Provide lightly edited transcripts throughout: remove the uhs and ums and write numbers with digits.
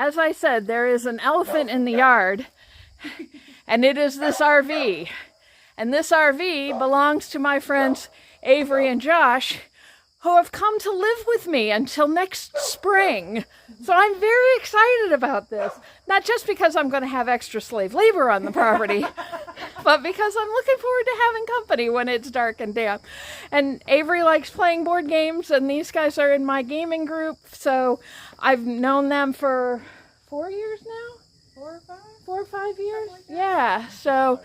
as I said, there is an elephant in the yard, and it is this RV. And this RV belongs to my friends Avery and Josh, who have come to live with me until next spring. So I'm very excited about this. Not just because I'm going to have extra slave labor on the property, but because I'm looking forward to having company when it's dark and damp. And Avery likes playing board games, and these guys are in my gaming group. So I've known them for 4 years now? 4 or 5? 4 or 5 years? Like that. Yeah. So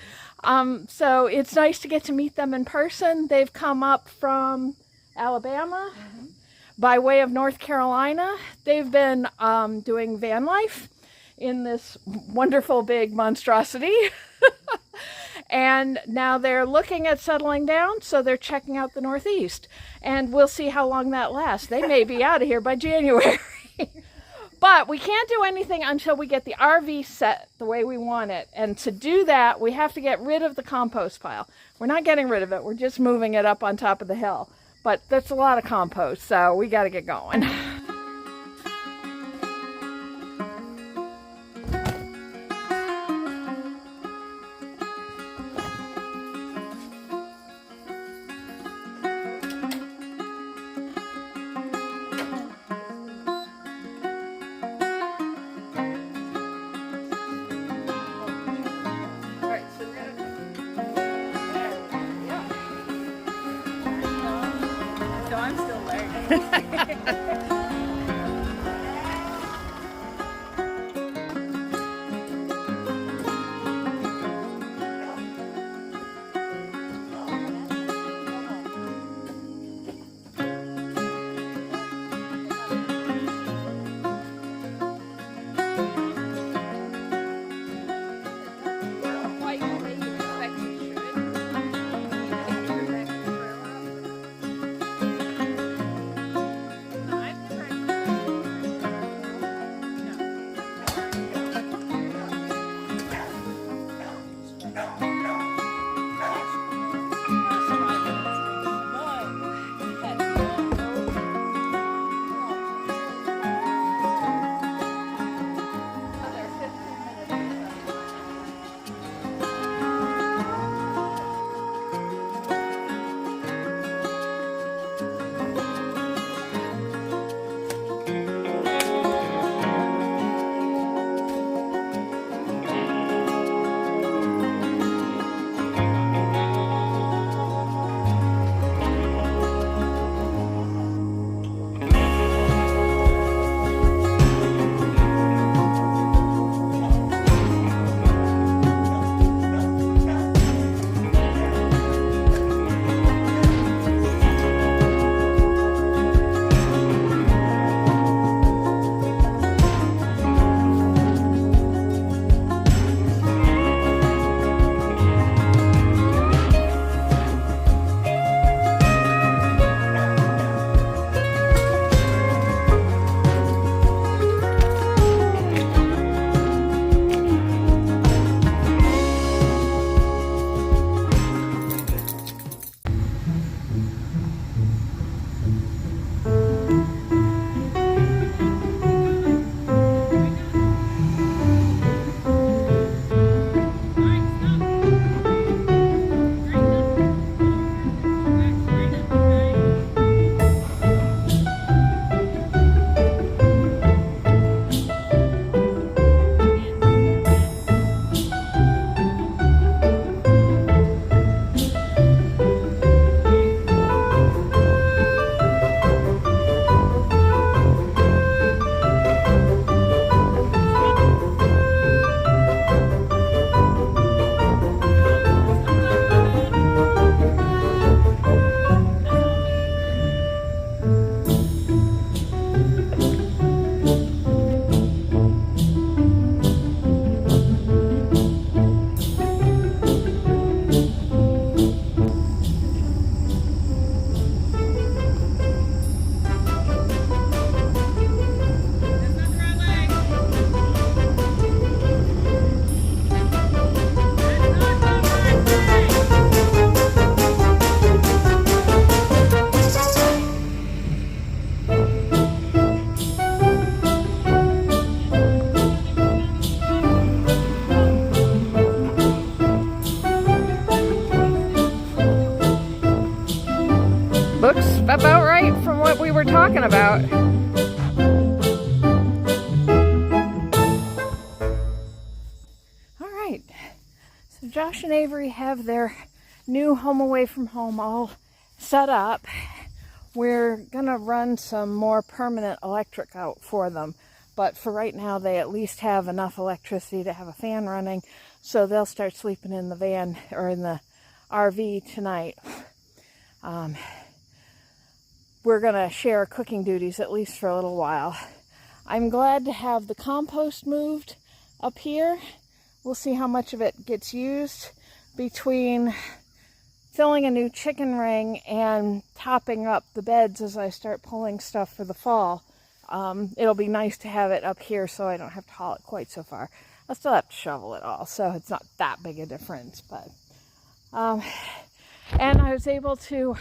it's nice to get to meet them in person. They've come up from Alabama by way of North Carolina. They've been doing van life in this wonderful big monstrosity. And now they're looking at settling down, so they're checking out the Northeast. And we'll see how long that lasts. They may be out of here by January. But we can't do anything until we get the RV set the way we want it. And to do that, we have to get rid of the compost pile. We're not getting rid of it. We're just moving it up on top of the hill. But that's a lot of compost, so we got to get going. So I'm still learning. about right from what we were talking about. All right, so Josh and Avery have their new home away from home all set up. We're gonna run some more permanent electric out for them, but for right now they at least have enough electricity to have a fan running, so they'll start sleeping in the van or in the RV tonight. We're gonna share cooking duties at least for a little while. I'm glad to have the compost moved up here. We'll see how much of it gets used between filling a new chicken ring and topping up the beds as I start pulling stuff for the fall. It'll be nice to have it up here so I don't have to haul it quite so far. I'll still have to shovel it all, so it's not that big a difference. But and I was able to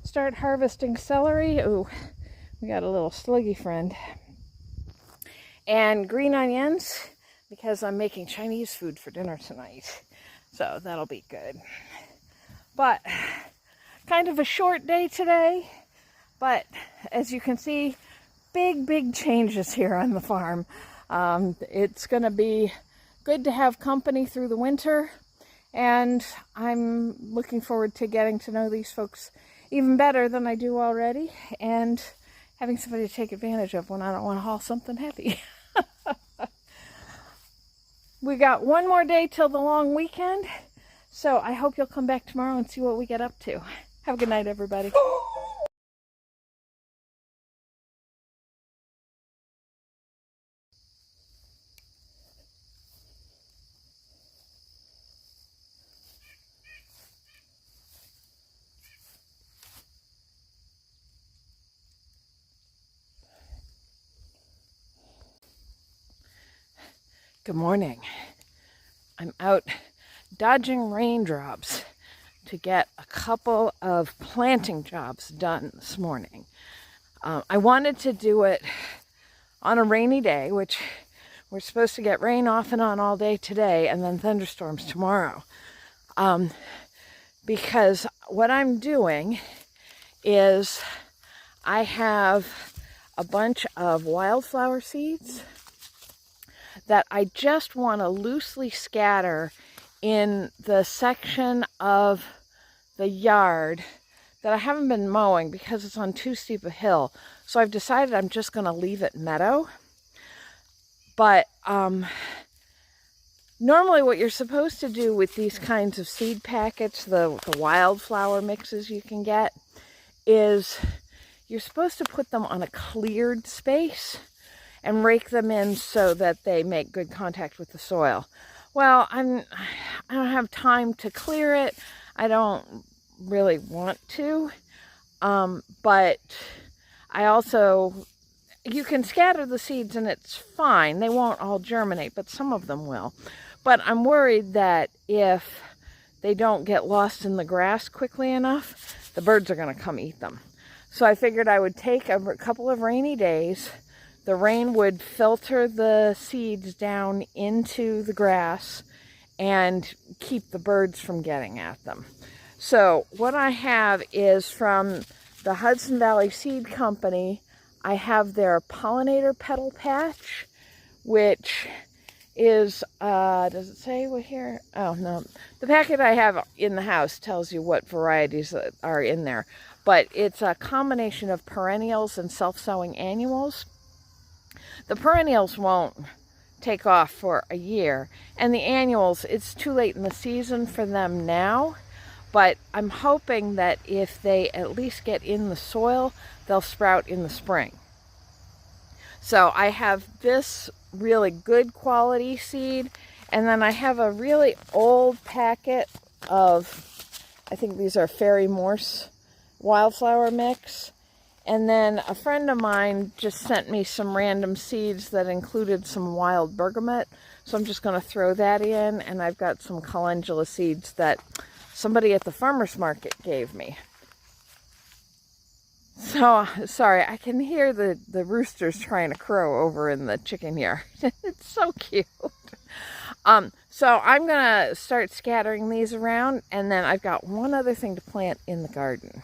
start harvesting celery. Ooh, we got a little sluggy friend. And green onions, because I'm making Chinese food for dinner tonight. So that'll be good. But kind of a short day today, but as you can see, big changes here on the farm. It's going to be good to have company through the winter, and I'm looking forward to getting to know these folks even better than I do already, and having somebody to take advantage of when I don't want to haul something heavy. We got one more day till the long weekend. So I hope you'll come back tomorrow and see what we get up to. Have a good night, everybody. Good morning. I'm out dodging raindrops to get a couple of planting jobs done this morning. I wanted to do it on a rainy day, which we're supposed to get rain off and on all day today, and then thunderstorms tomorrow. Because what I'm doing is I have a bunch of wildflower seeds that I just want to loosely scatter in the section of the yard that I haven't been mowing because it's on too steep a hill. So I've decided I'm just going to leave it meadow. But normally what you're supposed to do with these kinds of seed packets, the wildflower mixes you can get, is you're supposed to put them on a cleared space and rake them in so that they make good contact with the soil. Well, I don't have time to clear it. I don't really want to. But I also, you can scatter the seeds and it's fine. They won't all germinate, but some of them will. But I'm worried that if they don't get lost in the grass quickly enough, the birds are going to come eat them. So I figured I would take a couple of rainy days. The rain would filter the seeds down into the grass and keep the birds from getting at them. So what I have is from the Hudson Valley Seed Company, I have their pollinator petal patch, which is, does it say what here? Oh, no. The packet I have in the house tells you what varieties are in there. But it's a combination of perennials and self-sowing annuals. The perennials won't take off for a year, and the annuals, it's too late in the season for them now, but I'm hoping that if they at least get in the soil, they'll sprout in the spring. So I have this really good quality seed, and then I have a really old packet of, I think these are Fairy Morse wildflower mix. And then a friend of mine just sent me some random seeds that included some wild bergamot. So I'm just going to throw that in. And I've got some calendula seeds that somebody at the farmer's market gave me. So, sorry, I can hear the roosters trying to crow over in the chicken yard. It's so cute. So I'm going to start scattering these around. And then I've got one other thing to plant in the garden.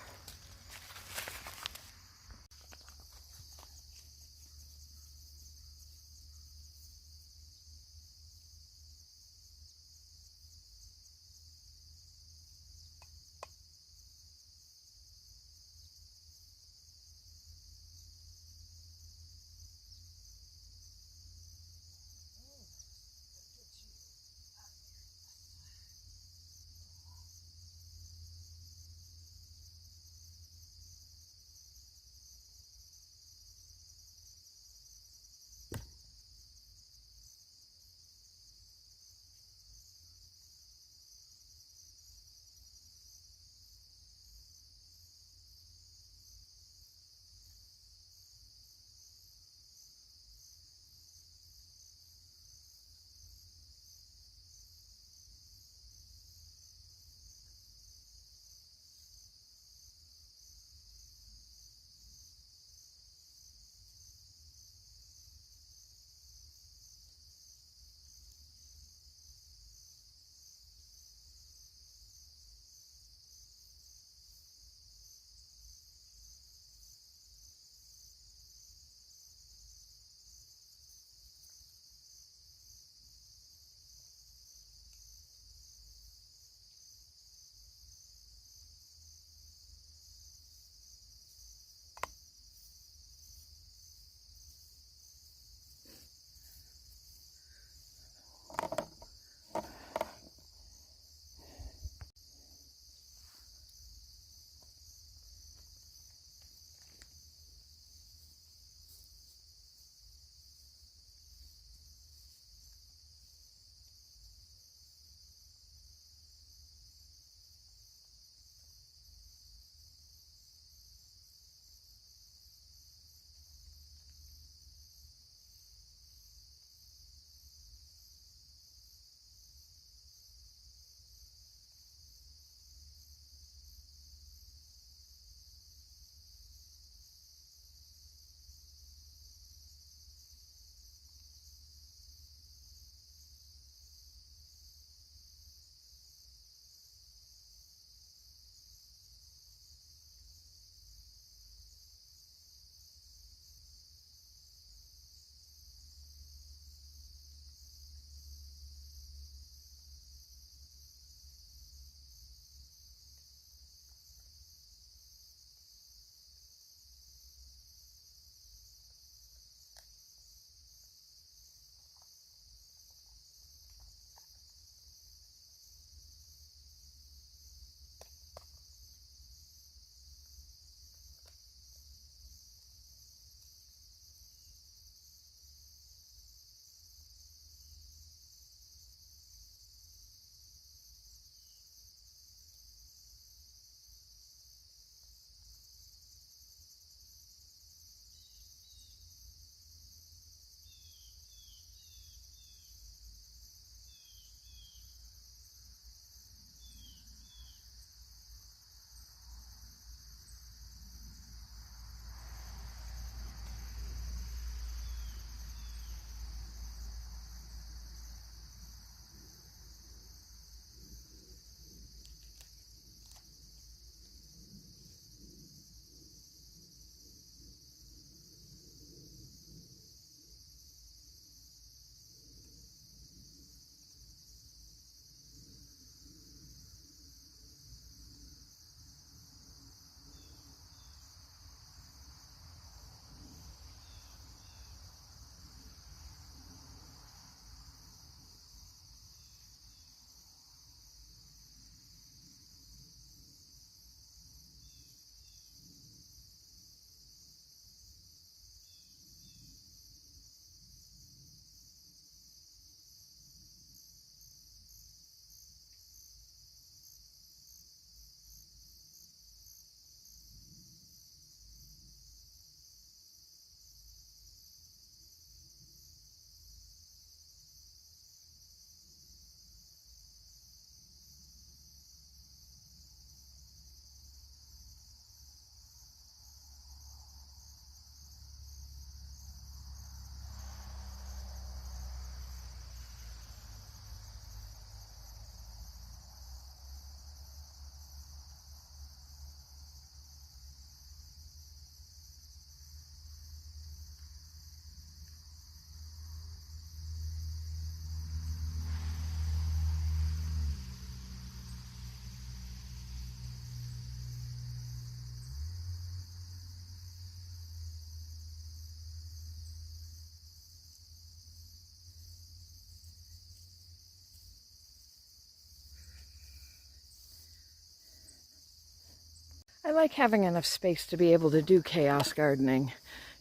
I like having enough space to be able to do chaos gardening.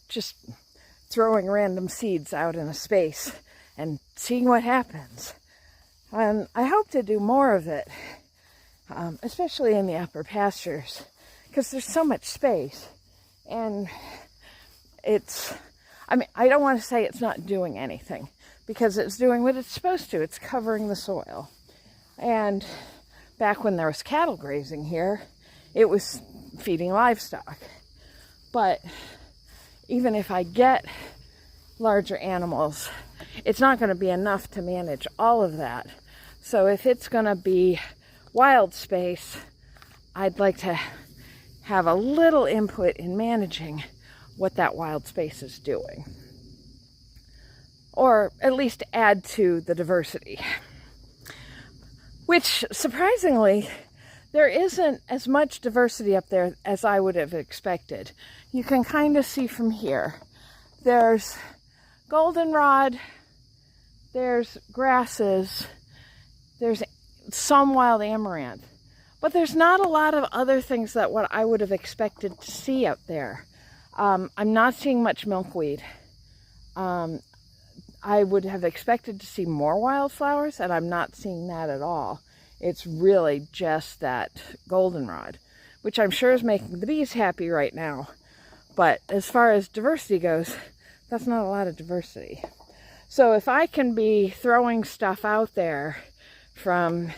Just throwing random seeds out in a space and seeing what happens. And I hope to do more of it, especially in the upper pastures, because there's so much space. And I don't want to say it's not doing anything, because it's doing what it's supposed to. It's covering the soil. And back when there was cattle grazing here, it was feeding livestock. But even if I get larger animals, it's not going to be enough to manage all of that. So if it's going to be wild space, I'd like to have a little input in managing what that wild space is doing. Or at least add to the diversity. Which, surprisingly, there isn't as much diversity up there as I would have expected. You can kind of see from here. There's goldenrod, there's grasses, there's some wild amaranth. But there's not a lot of other things that what I would have expected to see up there. I'm not seeing much milkweed. I would have expected to see more wildflowers, and I'm not seeing that at all. It's really just that goldenrod, which I'm sure is making the bees happy right now. But as far as diversity goes, that's not a lot of diversity. So if I can be throwing stuff out there from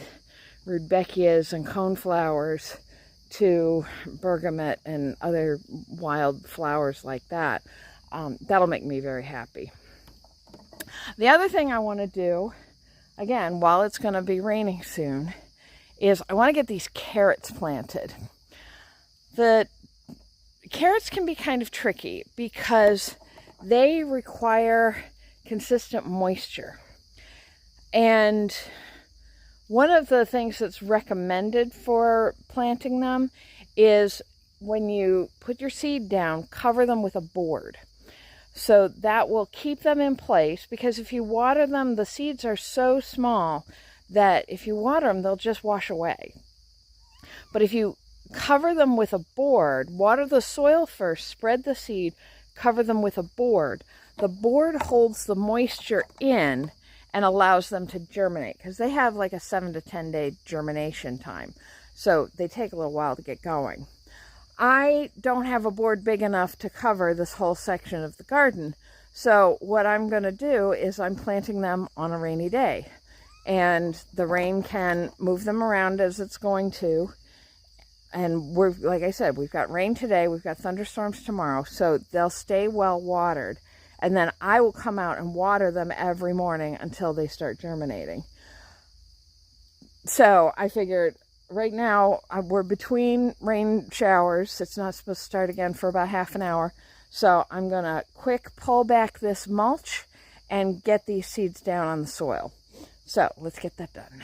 rudbeckias and coneflowers to bergamot and other wild flowers like that, that'll make me very happy. The other thing I want to do, again, while it's going to be raining soon, is I want to get these carrots planted. The carrots can be kind of tricky because they require consistent moisture. And one of the things that's recommended for planting them is when you put your seed down, cover them with a board. So that will keep them in place, because if you water them, the seeds are so small that if you water them, they'll just wash away. But if you cover them with a board, water the soil first, spread the seed, cover them with a board. The board holds the moisture in and allows them to germinate, because they have like a 7 to 10 day germination time. So they take a little while to get going. I don't have a board big enough to cover this whole section of the garden. So what I'm going to do is I'm planting them on a rainy day. And the rain can move them around as it's going to. And like I said, we've got rain today, we've got thunderstorms tomorrow, so they'll stay well watered. And then I will come out and water them every morning until they start germinating. So I figured, right now, we're between rain showers. It's not supposed to start again for about half an hour. So I'm going to quick pull back this mulch and get these seeds down on the soil. So let's get that done.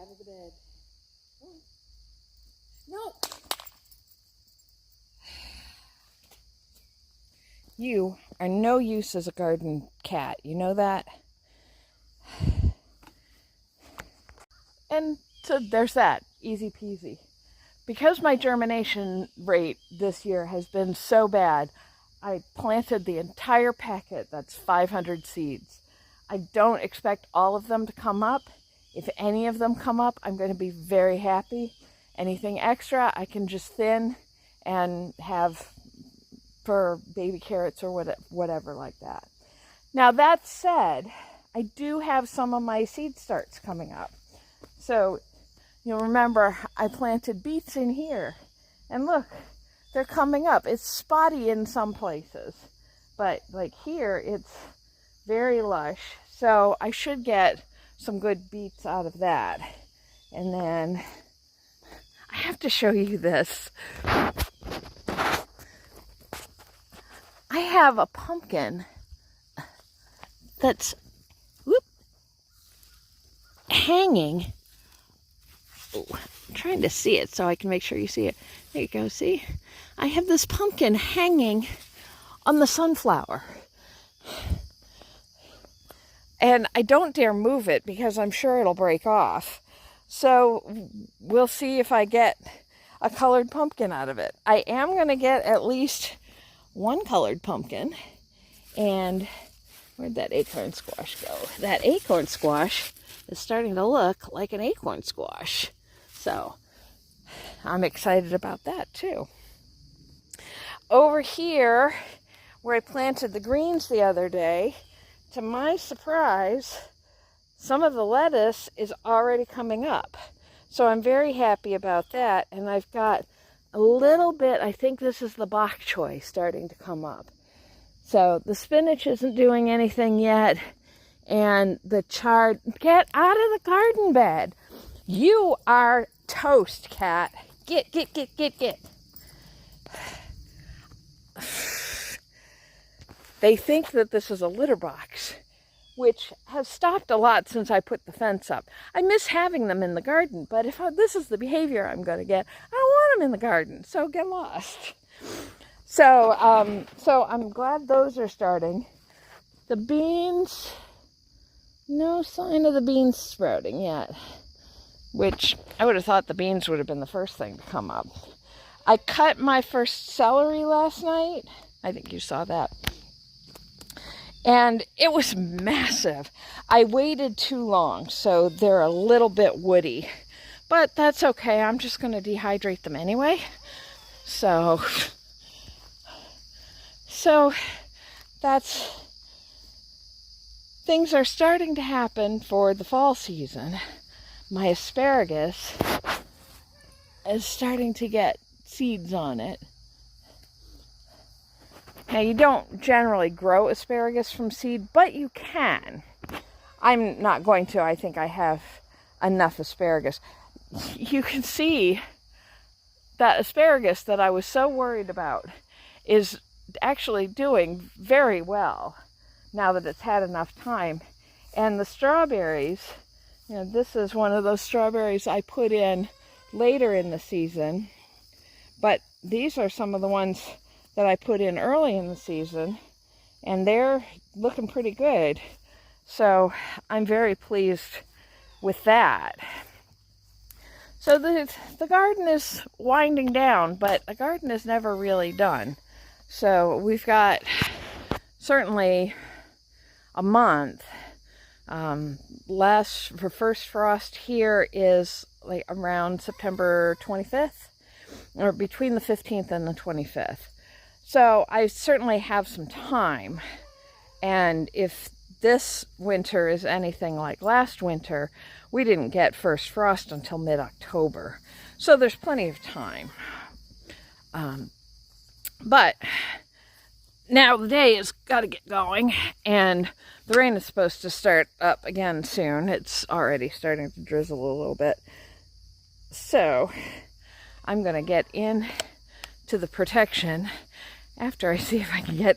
out of the bed. No. You are no use as a garden cat. You know that? And so there's that. Easy peasy. Because my germination rate this year has been so bad, I planted the entire packet. That's 500 seeds. I don't expect all of them to come up. If any of them come up, I'm going to be very happy. Anything extra, I can just thin and have for baby carrots or whatever like that. Now that said, I do have some of my seed starts coming up. So you'll remember I planted beets in here. And look, they're coming up. It's spotty in some places, but like here, it's very lush. So I should get some good beets out of that. And then I have to show you this. I have a pumpkin that's hanging. Oh, I'm trying to see it so I can make sure you see it. There you go, see? I have this pumpkin hanging on the sunflower. And I don't dare move it because I'm sure it'll break off. So we'll see if I get a colored pumpkin out of it. I am going to get at least one colored pumpkin. And where'd that acorn squash go? That acorn squash is starting to look like an acorn squash. So I'm excited about that too. Over here, where I planted the greens the other day, to my surprise, some of the lettuce is already coming up. So I'm very happy about that. And I've got a little bit, I think this is the bok choy starting to come up. So the spinach isn't doing anything yet. And the chard, get out of the garden bed. You are toast, cat. Get. They think that this is a litter box, which has stopped a lot since I put the fence up. I miss having them in the garden, but if this is the behavior I'm going to get, I don't want them in the garden, so get lost. So I'm glad those are starting. The beans, no sign of the beans sprouting yet, which I would have thought the beans would have been the first thing to come up. I cut my first celery last night. I think you saw that. And it was massive. I waited too long, so they're a little bit woody. But that's okay. I'm just going to dehydrate them anyway. So that's... Things are starting to happen for the fall season. My asparagus is starting to get seeds on it. Now, you don't generally grow asparagus from seed, but you can. I'm not going to. I think I have enough asparagus. You can see that asparagus that I was so worried about is actually doing very well now that it's had enough time. And the strawberries, you know, this is one of those strawberries I put in later in the season, but these are some of the ones that I put in early in the season, and they're looking pretty good. So I'm very pleased with that. So the garden is winding down, but the garden is never really done. So we've got certainly a month. First frost here is like around September 25th, or between the 15th and the 25th. So I certainly have some time, and if this winter is anything like last winter, we didn't get first frost until mid-October. So there's plenty of time. But now the day has got to get going, and the rain is supposed to start up again soon. It's already starting to drizzle a little bit. So I'm going to get in to the protection after I see if I can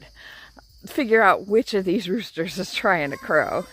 figure out which of these roosters is trying to crow.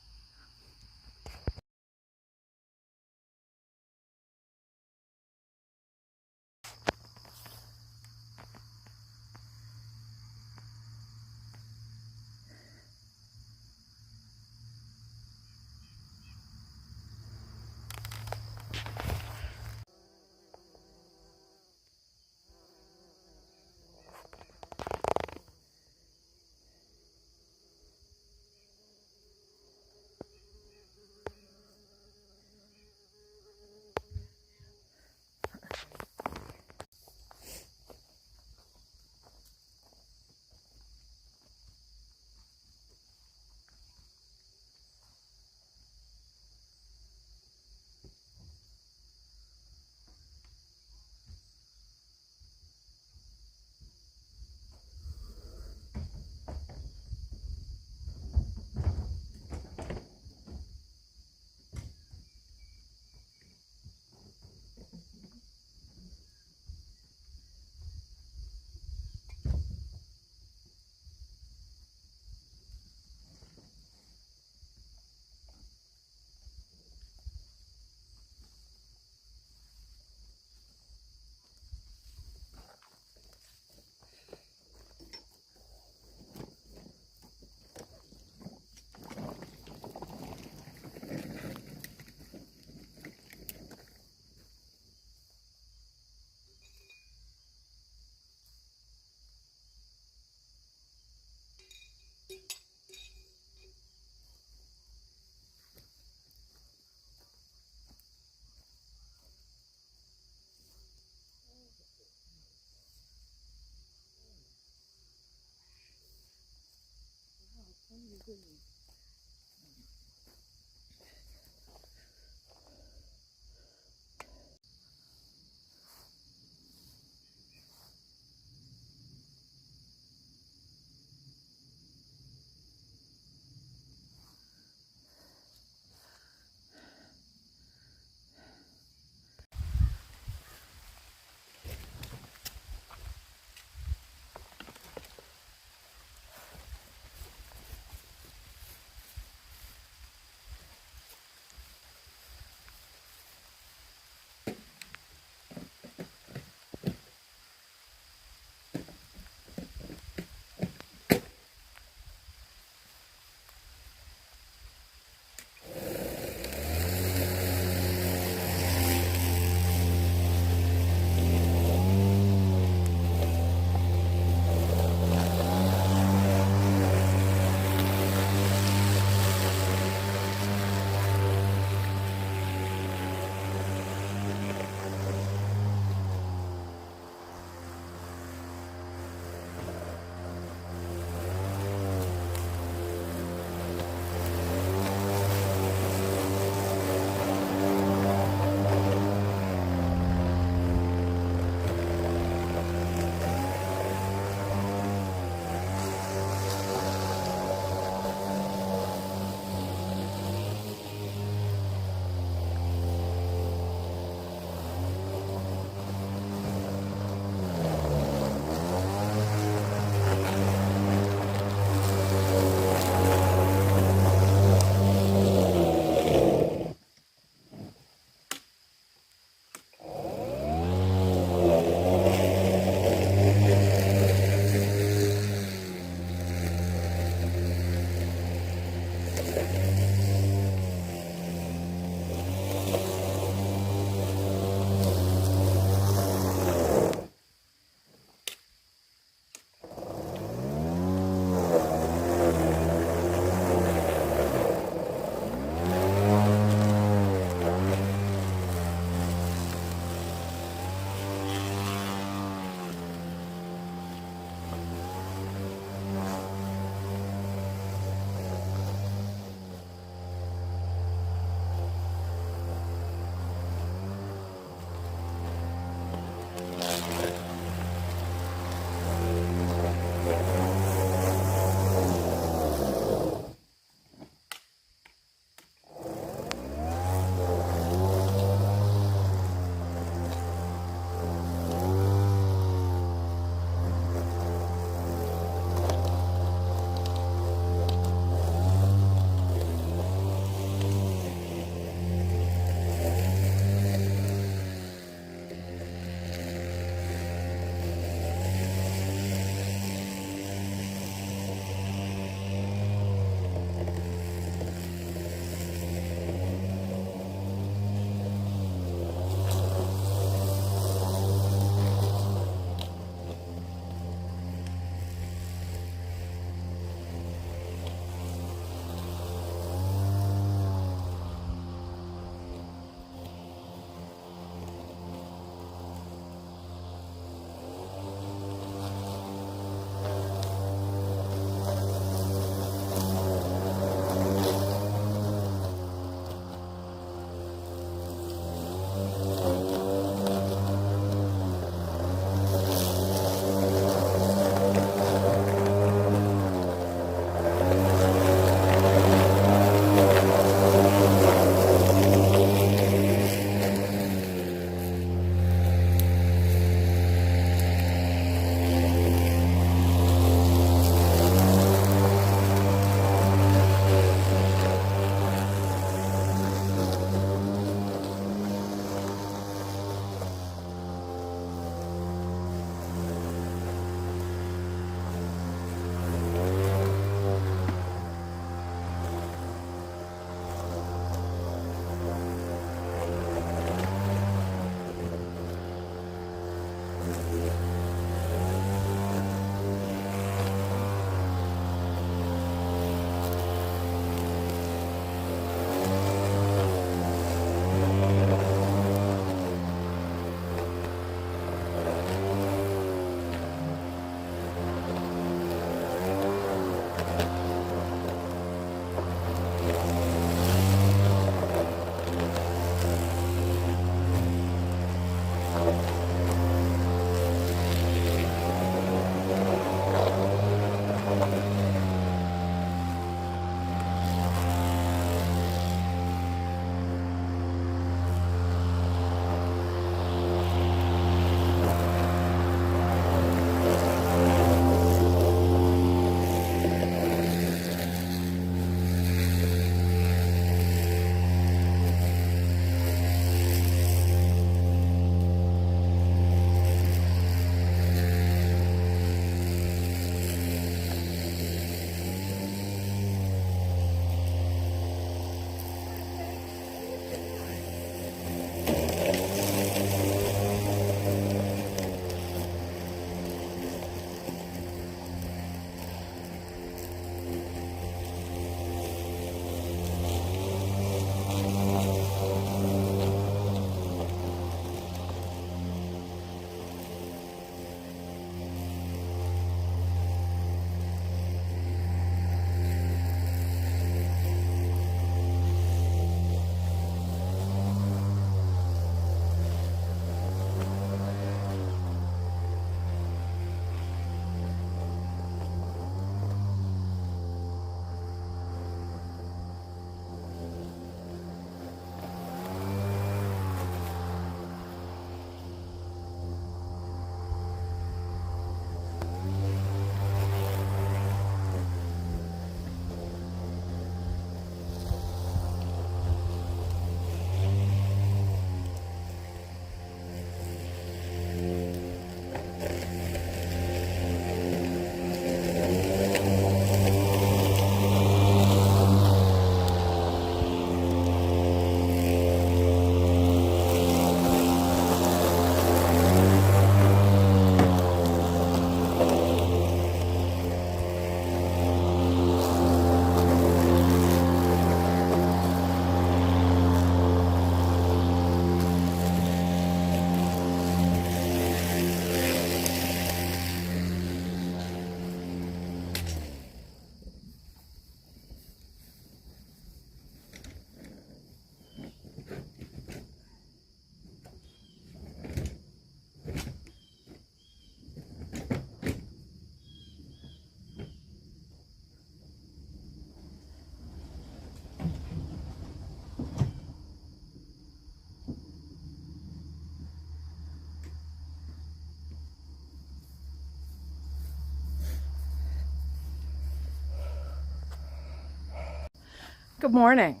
Good morning.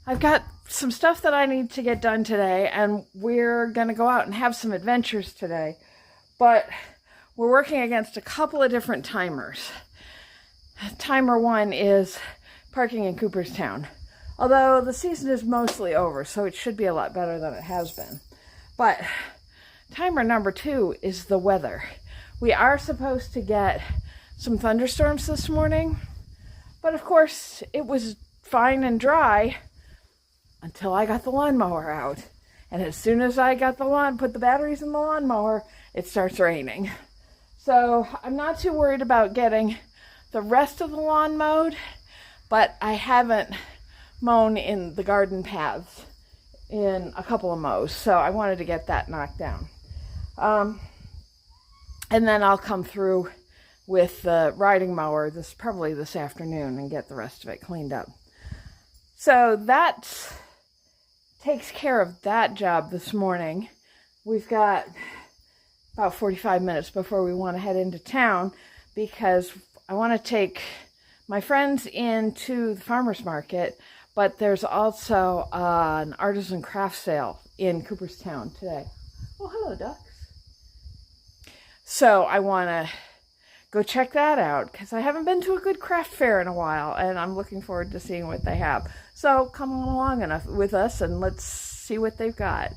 I've got some stuff that I need to get done today, and we're going to go out and have some adventures today. But we're working against a couple of different timers. Timer one is parking in Cooperstown. Although the season is mostly over, so it should be a lot better than it has been. But timer number two is the weather. We are supposed to get some thunderstorms this morning, but of course it was fine and dry until I got the lawnmower out. And as soon as I got put the batteries in the lawnmower, it starts raining. So I'm not too worried about getting the rest of the lawn mowed, but I haven't mown in the garden paths in a couple of mows, so I wanted to get that knocked down. And then I'll come through with the riding mower probably this afternoon and get the rest of it cleaned up. So that takes care of that job this morning. We've got about 45 minutes before we want to head into town because I want to take my friends into the farmer's market, but there's also an artisan craft sale in Cooperstown today. Oh, hello, ducks. So I want to go check that out because I haven't been to a good craft fair in a while, and I'm looking forward to seeing what they have. So come along with us and let's see what they've got.